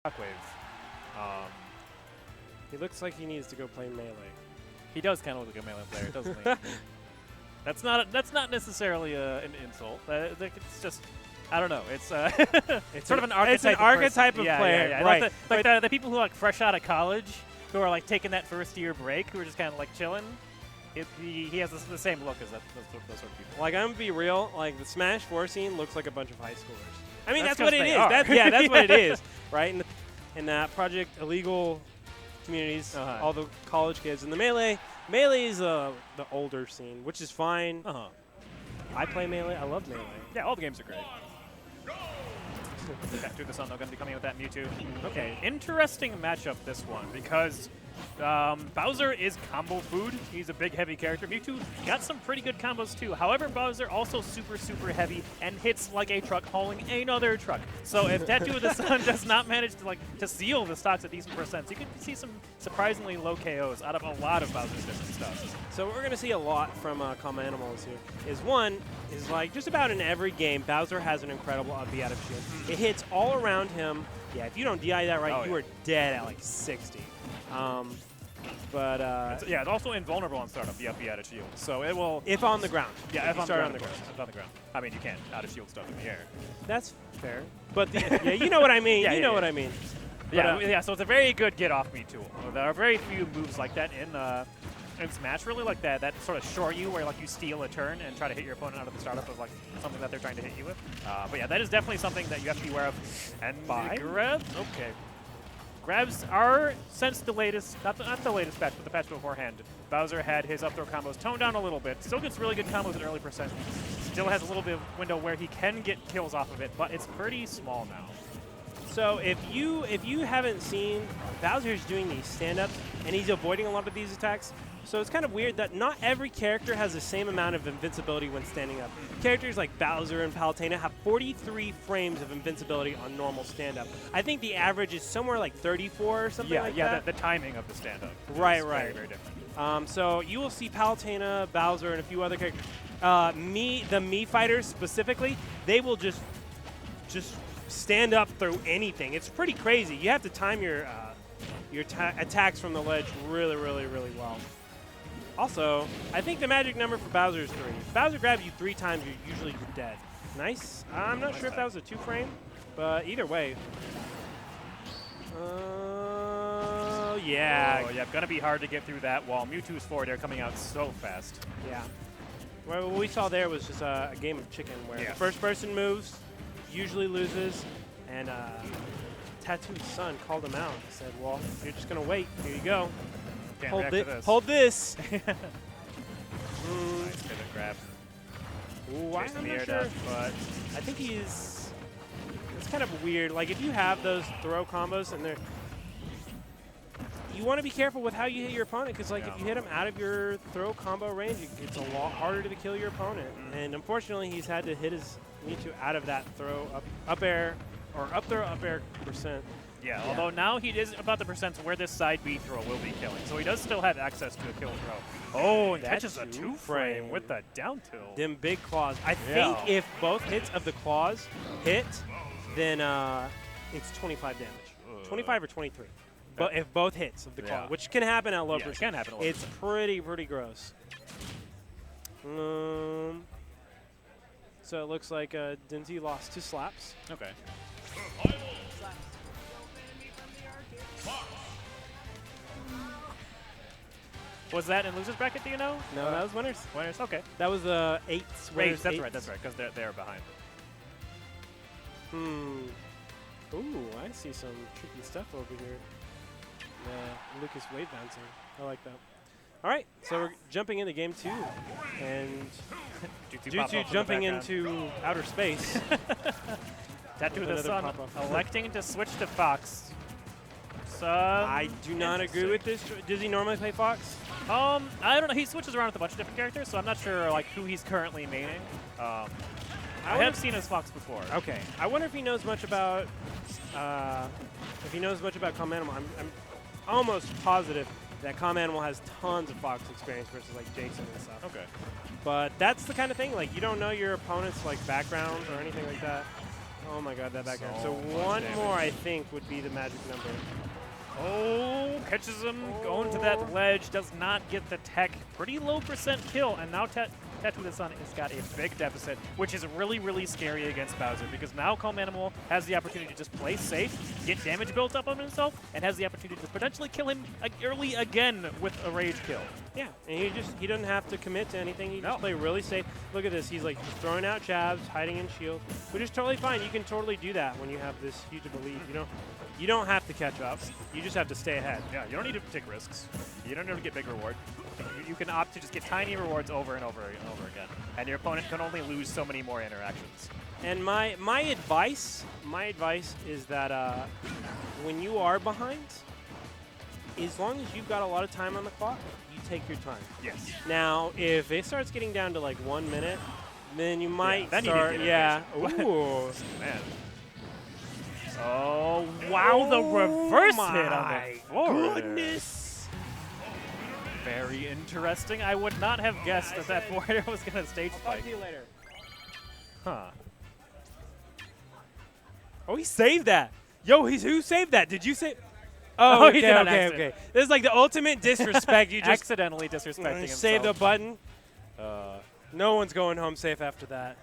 Shockwave. He looks like he needs to go play Melee. He does kind of look like a melee player, doesn't he? That's not necessarily an insult. It's just, I don't know. It's it's sort of an archetype. It's an archetype of player, yeah. right? Like the people who are like fresh out of college, who are like taking that first year break, who are just kind of like chilling. He has the same look as those sort of people. Like, I'm gonna be real. Like, the Smash 4 scene looks like a bunch of high schoolers. I mean, that's what it they is. are. That's what it is, right? In that Project Illegal communities, all the college kids. And the Melee is the older scene, which is fine. I play Melee. I love Melee. Yeah, all the games are great. TattooOfTheSun, though, going to be coming with that Mewtwo. Okay, interesting matchup, this one, because Bowser is combo food. He's a big, heavy character. Mewtwo got some pretty good combos, too. However, Bowser also super, super heavy and hits like a truck hauling another truck. So if TattooOfTheSun does not manage to seal the stocks at decent percents, you can see some surprisingly low KOs out of a lot of Bowser's different stuff. So what we're going to see a lot from CalmAnimal here is like just about in every game, Bowser has an incredible up B out of shield. It hits all around him. Yeah, if you don't DI that right, you are dead at like 60. It's also invulnerable on startup, the up B out of shield. So it will... If on the ground. Yeah, if on the ground. I mean, you can't out of shield stuff in the air. That's fair. But yeah, you know what I mean. You know what I mean. Yeah, so it's a very good get-off me tool. There are very few moves like that in Smash, really, like that sort of short you, where like you steal a turn and try to hit your opponent out of the startup of like something that they're trying to hit you with. But yeah, that is definitely something that you have to be aware of. And grabs, okay. Grabs are, since the latest, not the latest patch, but the patch beforehand, Bowser had his up throw combos toned down a little bit. Still gets really good combos at early percent. Still has a little bit of window where he can get kills off of it, but it's pretty small now. So if you haven't seen, Bowser's doing these stand-ups, and he's avoiding a lot of these attacks. So it's kind of weird that not every character has the same amount of invincibility when standing up. Characters like Bowser and Palutena have 43 frames of invincibility on normal stand-up. I think the average is somewhere like 34 or something like that. Yeah, the timing of the stand-up. Right. Very, very different. So you will see Palutena, Bowser, and a few other characters. The Mii fighters specifically, they will just stand up through anything. It's pretty crazy. You have to time your attacks from the ledge really, really, really well. Also, I think the magic number for Bowser is 3. If Bowser grabs you 3 times, you're dead. Nice. I'm not sure if that was a 2-frame, but either way. Yeah. Oh, yeah, gonna be hard to get through that wall. Mewtwo's forward air coming out so fast. Yeah. Well, what we saw there was just a game of chicken where the first person moves, usually loses, and TattooOfTheSun called him out. He said, well, you're just gonna wait. Here you go. Hold this. Nice pivot grab. Ooh, I'm not sure. But I think it's kind of weird. Like, if you have those throw combos and you want to be careful with how you hit your opponent, because like if you hit him out of your throw combo range, it's a lot harder to kill your opponent. And unfortunately, he's had to hit his Mewtwo out of that throw up air or up throw up air percent. Yeah, although now he is about the percents where this side B throw will be killing. So he does still have access to a kill throw. Oh, and catches a 2-frame with the down tilt. Them big claws. I think if both hits of the claws hit, then it's 25 damage. 25 or 23. But if both hits of the claw, which can happen at low percent. Can happen at low it's pretty gross. So it looks like Dinty lost 2 slaps. Okay. Was that in loser's bracket, do you know? No, that was winners. Winners, okay. That was the 8s. Right, that's right, because they're behind. Ooh, I see some tricky stuff over here. Lucas wave bouncing. I like that. All right, so we're jumping into game 2. And Mewtwo jumping into outer space. TattooOfTheSun electing to switch to Fox. I do not agree with this. Does he normally play Fox? I don't know. He switches around with a bunch of different characters, so I'm not sure like who he's currently maining. I have seen his Fox before. Okay. I wonder if he knows much about CalmAnimal. I'm almost positive that CalmAnimal has tons of Fox experience versus like Jason and stuff. Okay. But that's the kind of thing, like you don't know your opponent's like background or anything like that. Oh my god, that back air. So So much one damage. more, I think, would be the magic number. Oh, catches him going to that ledge, does not get the tech. Pretty low percent kill, and now TattooOfTheSun has got a big deficit, which is really, really scary against Bowser, because now CalmAnimal has the opportunity to just play safe, get damage built up on himself, and has the opportunity to potentially kill him early again with a rage kill. Yeah, and he doesn't have to commit to anything. He No. just play really safe. Look at this. He's like just throwing out jabs, hiding in shield, which is totally fine. You can totally do that when you have this huge of a lead. You don't have to catch up. You just have to stay ahead. Yeah, you don't need to take risks. You don't need to get big reward. You can opt to just get tiny rewards over and over and over again, and your opponent can only lose so many more interactions. And my advice is that when you are behind, as long as you've got a lot of time on the clock, you take your time. Yes. Now, if it starts getting down to like 1 minute, then you might then you need to start. get Yeah. impatient. Ooh. Man. Oh, wow, the reverse hit on the forward. Goodness. Very interesting. I would not have guessed that that forwarder was going to stage Talk spike. to you later. Huh. Oh, he saved that. Yo, who saved that? Did you save? Oh, he did on accident. okay. This is like the ultimate disrespect. You just Accidentally disrespecting himself. save the button. No one's going home safe after that.